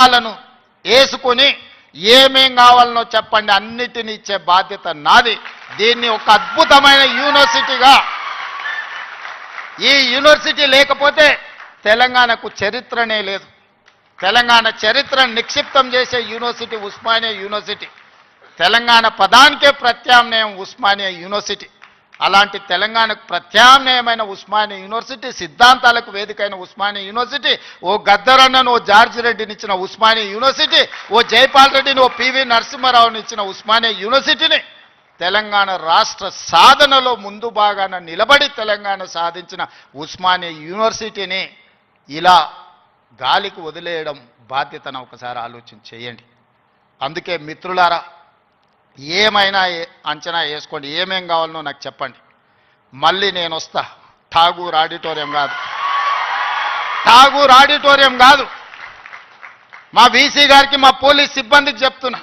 వాళ్ళను వేసుకొని ఏమేం కావాలనో చెప్పండి, అన్నిటిని ఇచ్చే బాధ్యత నాది. దీన్ని ఒక అద్భుతమైన యూనివర్సిటీగా, ఈ యూనివర్సిటీ లేకపోతే తెలంగాణకు చరిత్రనే లేదు. తెలంగాణ చరిత్రను నిక్షిప్తం చేసే యూనివర్సిటీ ఉస్మానియా యూనివర్సిటీ. తెలంగాణ పదానికే ప్రత్యామ్నాయం ఉస్మానియా యూనివర్సిటీ. అలాంటి తెలంగాణకు ప్రత్యామ్నాయమైన ఉస్మానియా యూనివర్సిటీ, సిద్ధాంతాలకు వేదికైన ఉస్మానియా యూనివర్సిటీ, ఓ గద్దరన్నను, ఓ జార్జ్ రెడ్డిని ఇచ్చిన ఉస్మానియా యూనివర్సిటీ, ఓ జైపాల్ రెడ్డిని, ఓ పివి నరసింహారావుని ఇచ్చిన ఉస్మానియా యూనివర్సిటీని తెలంగాణ రాష్ట్ర సాధనలో ముందు భాగాన నిలబడి తెలంగాణ సాధించిన ఉస్మానియా యూనివర్సిటీని ఇలా గాలికి వదిలేయడం బాధ్యతను ఒకసారి ఆలోచన చేయండి. అందుకే మిత్రులారా, ఏమైనా అంచనా వేసుకోండి, ఏమేం కావాలనో నాకు చెప్పండి. మళ్ళీ నేను వస్తా. ఠాగూర్ ఆడిటోరియం కాదు, ఠాగూర్ ఆడిటోరియం కాదు. మా వీసీ గారికి, మా పోలీస్ సిబ్బందికి చెప్తున్నా,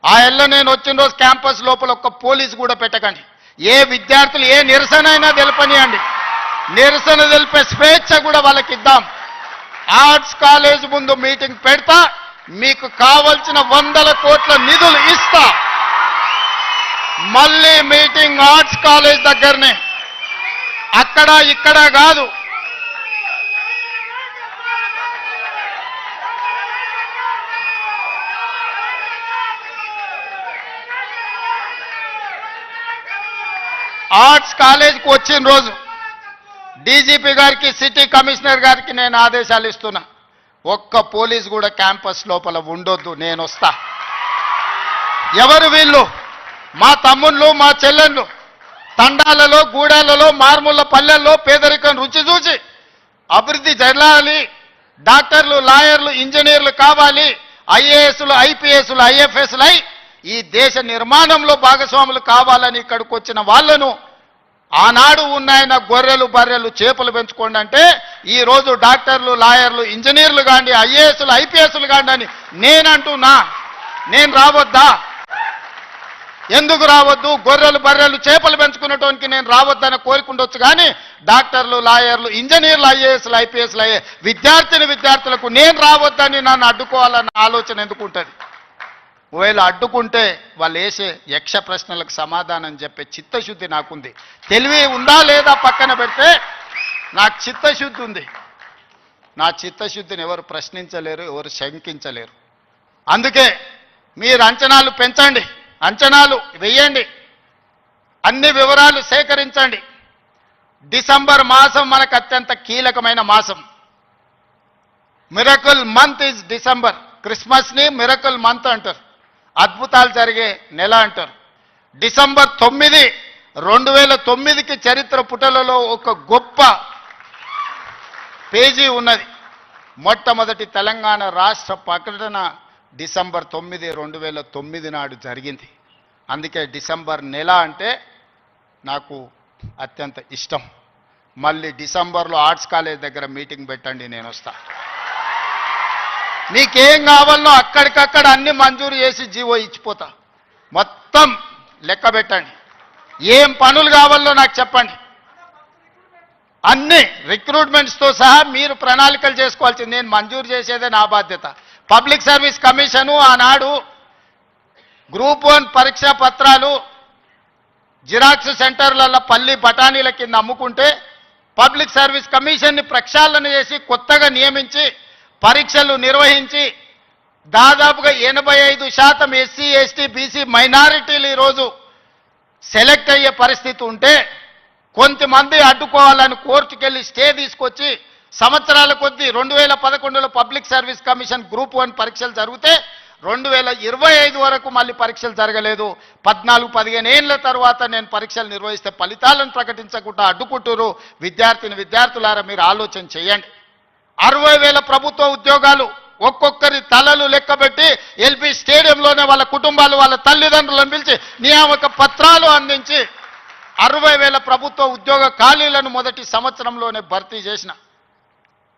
ఆ ఎల్ల నేను వచ్చిన రోజు క్యాంపస్ లోపల ఒక్క పోలీసు కూడా పెట్టకండి. ఏ విద్యార్థులు ఏ నిరసన అయినా తెలపనియండి, నిరసన తెలిపే స్వేచ్ఛ కూడా వాళ్ళకి ఇద్దాం. ఆర్ట్స్ కాలేజ్ ముందు మీటింగ్ పెడతా, మీకు కావలసిన 100 కోట్ల నిధులు ఇస్తా. మళ్ళీ మీటింగ్ ఆర్ట్స్ కాలేజ్ దగ్గరనే, అక్కడ ఇక్కడ కాదు. ఆర్ట్స్ కాలేజ్కి వచ్చిన రోజు డీజీపీ గారికి, సిటీ కమిషనర్ గారికి నేను ఆదేశాలు ఇస్తున్నా, ఒక్క పోలీసు కూడా క్యాంపస్ లోపల ఉండొద్దు, నేను వస్తా. ఎవరు వీళ్ళు? మా తమ్ముళ్ళు, మా చెల్లెళ్ళు తండాలలో, గూడాలలో, మారుమూల పల్లెల్లో పేదరికం రుచి చూసి అభివృద్ధి జరగాలి, డాక్టర్లు, లాయర్లు, ఇంజనీర్లు కావాలి, ఐఏఎస్లు, ఐపీఎస్లు, ఐఎఫ్ఎస్లు అయి ఈ దేశ నిర్మాణంలో భాగస్వాములు కావాలని ఇక్కడికి వచ్చిన వాళ్ళను ఆనాడు ఉన్నాయన గొర్రెలు, బర్రెలు, చేపలు పెంచుకోండి అంటే ఈరోజు డాక్టర్లు, లాయర్లు, ఇంజనీర్లు కాండి, ఐఏఎస్లు, ఐపీఎస్లు కాండి అని నేనంటున్నా. నేను రావద్దా? ఎందుకు రావద్దు? గొర్రెలు, బర్రెలు, చేపలు పెంచుకునేటోనికి నేను రావద్దని కోరుకుండొచ్చు, కానీ డాక్టర్లు, లాయర్లు, ఇంజనీర్లు, ఐఏఎస్లు, ఐపీఎస్లు అయ్యే విద్యార్థులకు నేను రావద్దని నన్ను అడ్డుకోవాలన్న ఆలోచన ఎందుకు ఉంటుంది? ఒకవేళ అడ్డుకుంటే వాళ్ళు వేసే యక్ష ప్రశ్నలకు సమాధానం చెప్పే చిత్తశుద్ధి నాకుంది. తెలివి ఉందా లేదా పక్కన పెడితే నాకు చిత్తశుద్ధి ఉంది. నా చిత్తశుద్ధిని ఎవరు ప్రశ్నించలేరు, ఎవరు శంకించలేరు. అందుకే మీరు అంచనాలు పెంచండి, అంచనాలు వేయండి, అన్ని వివరాలు సేకరించండి. డిసెంబర్ మాసం మనకు అత్యంత కీలకమైన మాసం. Miracle month is December. క్రిస్మస్ని మిరకల్ మంత్ అంటారు, అద్భుతాలు జరిగే నెల అంటారు. డిసెంబర్ 9, 2009కి చరిత్ర పుటలలో ఒక గొప్ప పేజీ ఉన్నది. మొట్టమొదటి తెలంగాణ రాష్ట్ర ప్రకటన డిసెంబర్ 9, 2009 నాడు జరిగింది. అందుకే డిసెంబర్ నెల అంటే నాకు అత్యంత ఇష్టం. మళ్ళీ డిసెంబర్లో ఆర్ట్స్ కాలేజ్ దగ్గర మీటింగ్ పెట్టండి, నేను వస్తా. మీకేం కావాలనో అక్కడికక్కడ అన్ని మంజూరు చేసి జీవో ఇచ్చిపోతా. మొత్తం లెక్క పెట్టండి, ఏం పనులు కావాలో నాకు చెప్పండి. అన్ని రిక్రూట్మెంట్స్తో సహా మీరు ప్రణాళికలు చేసుకోవాల్సింది. నేను మంజూరు చేసేదే నా బాధ్యత. పబ్లిక్ సర్వీస్ కమిషను ఆనాడు గ్రూప్ 1 పరీక్షా పత్రాలు జిరాక్స్ సెంటర్లలో పల్లి బఠానీల కింద అమ్ముకుంటే పబ్లిక్ సర్వీస్ కమిషన్ని ప్రక్షాళన చేసి కొత్తగా నియమించి పరీక్షలు నిర్వహించి దాదాపుగా 85% ఎస్సీ, ఎస్టీ, బీసీ మైనారిటీలు ఈరోజు సెలెక్ట్ అయ్యే పరిస్థితి ఉంటే కొంతమంది అడ్డుకోవాలని కోర్టుకెళ్ళి స్టే తీసుకొచ్చి సంవత్సరాల కొద్దీ 2011లో పబ్లిక్ సర్వీస్ కమిషన్ గ్రూప్ 1 పరీక్షలు జరిగితే 2025 వరకు మళ్ళీ పరీక్షలు జరగలేదు. 14-15 ఏళ్ల తర్వాత నేను పరీక్షలు నిర్వహిస్తే ఫలితాలను ప్రకటించకుండా అడ్డుకుంటారు. విద్యార్థులారా మీరు ఆలోచన చేయండి. 60,000 ప్రభుత్వ ఉద్యోగాలు ఒక్కొక్కరి తలలు లెక్కబెట్టి ఎల్బీ స్టేడియంలోనే వాళ్ళ కుటుంబాలు, వాళ్ళ తల్లిదండ్రులను పిలిచి నియామక పత్రాలు అందించి 60,000 ప్రభుత్వ ఉద్యోగ ఖాళీలను మొదటి సంవత్సరంలోనే భర్తీ చేసిన.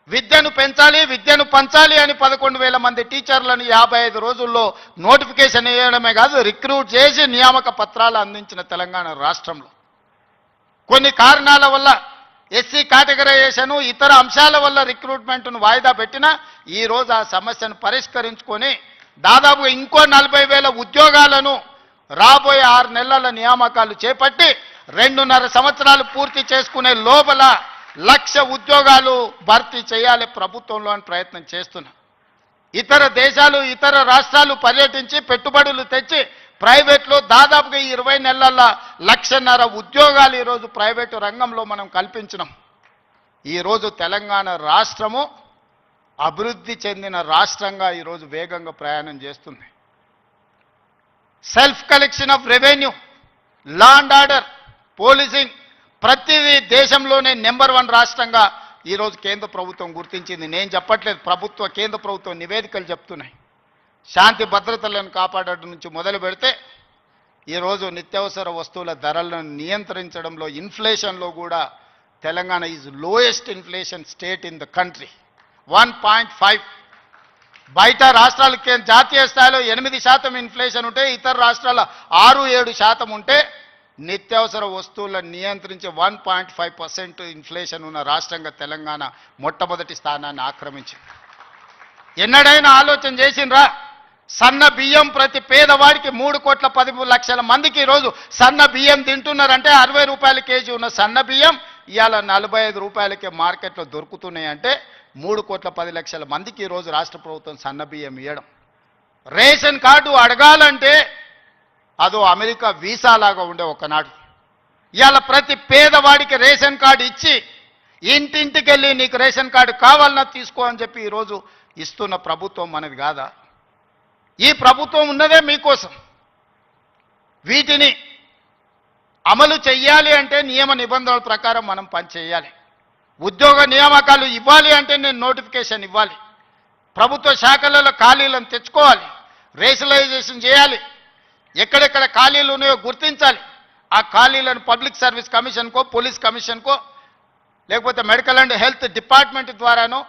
విద్యను పెంచాలి, విద్యను పంచాలి అని 11,000 మంది టీచర్లను 55 రోజుల్లో నోటిఫికేషన్ ఇవ్వడమే కాదు, రిక్రూట్ చేసి నియామక పత్రాలు అందించిన తెలంగాణ రాష్ట్రంలో కొన్ని కారణాల వల్ల ఎస్సీ కేటగరైజేషన్ ఇతర అంశాల వల్ల రిక్రూట్మెంట్ను వాయిదా పెట్టినా ఈరోజు ఆ సమస్యను పరిష్కరించుకొని దాదాపుగా ఇంకో 40,000 ఉద్యోగాలను రాబోయే 6 నెలల నియామకాలు చేపట్టి 2.5 సంవత్సరాలు పూర్తి చేసుకునే లోపల 1,00,000 ఉద్యోగాలు భర్తీ చేయాలి ప్రభుత్వంలో అని ప్రయత్నం చేస్తున్నా. ఇతర దేశాలు ఇతర రాష్ట్రాలు పర్యటించి పెట్టుబడులు తెచ్చి ప్రైవేట్లో దాదాపుగా 20 నెలల 1,50,000 ఉద్యోగాలు ఈరోజు ప్రైవేటు రంగంలో మనం కల్పించినాం. ఈరోజు తెలంగాణ రాష్ట్రము అభివృద్ధి చెందిన రాష్ట్రంగా ఈరోజు వేగంగా ప్రయాణం చేస్తుంది. Self collection of revenue, law and order, policing ప్రతిదీ దేశంలోనే నెంబర్ 1 రాష్ట్రంగా ఈరోజు కేంద్ర ప్రభుత్వం గుర్తించింది. నేను చెప్పట్లేదు, కేంద్ర ప్రభుత్వం నివేదికలు చెప్తున్నాయి. శాంతి భద్రతలను కాపాడడం నుంచి మొదలు పెడితే ఈరోజు నిత్యావసర వస్తువుల ధరలను నియంత్రించడంలో ఇన్ఫ్లేషన్లో కూడా Telangana is lowest inflation state in the country. 1.5. బయట రాష్ట్రాలకి జాతీయ స్థాయిలో 8% ఇన్ఫ్లేషన్ ఉంటే ఇతర రాష్ట్రాల 6-7% ఉంటే నిత్యావసర వస్తువులను నియంత్రించి 1.5% ఇన్ఫ్లేషన్ ఉన్న రాష్ట్రంగా తెలంగాణ మొట్టమొదటి స్థానాన్ని ఆక్రమించింది. ఎన్నడైనా ఆలోచన చేసిండ్రా? సన్న బియ్యం ప్రతి పేదవాడికి 3,10,00,000 మందికి ఈరోజు సన్న బియ్యం తింటున్నారంటే 60 రూపాయల కేజీ ఉన్న సన్న బియ్యం ఇవాళ 45 రూపాయలకే మార్కెట్లో దొరుకుతున్నాయి. అంటే 3,10,00,000 మందికి ఈరోజు రాష్ట్ర ప్రభుత్వం సన్న బియ్యం ఇవ్వడం. రేషన్ కార్డు అడగాలంటే అదో అమెరికా వీసా లాగా ఉండే ఒకనాడు. ఇవాళ ప్రతి పేదవాడికి రేషన్ కార్డు ఇచ్చి ఇంటింటికి వెళ్ళి నీకు రేషన్ కార్డు కావాలన్నా తీసుకో అని చెప్పి ఈరోజు ఇస్తున్న ప్రభుత్వం మనది కాదా? ఈ ప్రభుత్వం ఉన్నదే మీకోసం. వీటిని అమలు చెయ్యాలి అంటే నియమ నిబంధనల ప్రకారం మనం పని చేయాలి. ఉద్యోగ నియామకాలు ఇవ్వాలి అంటే నేను నోటిఫికేషన్ ఇవ్వాలి. ప్రభుత్వ శాఖలలో ఖాళీలను తెచ్చుకోవాలి, రేషనలైజేషన్ చేయాలి, ఎక్కడెక్కడ ఖాళీలు ఉన్నాయో గుర్తించాలి. ఆ ఖాళీలను పబ్లిక్ సర్వీస్ కమిషన్కో, పోలీస్ కమిషన్కో, లేకపోతే మెడికల్ అండ్ హెల్త్ డిపార్ట్మెంట్ ద్వారానో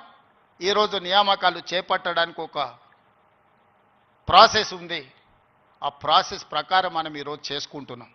ఈరోజు నియామకాలు చేపట్టడానికి ఒక ప్రాసెస్ ఉంది. ఆ ప్రాసెస్ ప్రకారం మనం ఈరోజు చేసుకుంటున్నాం.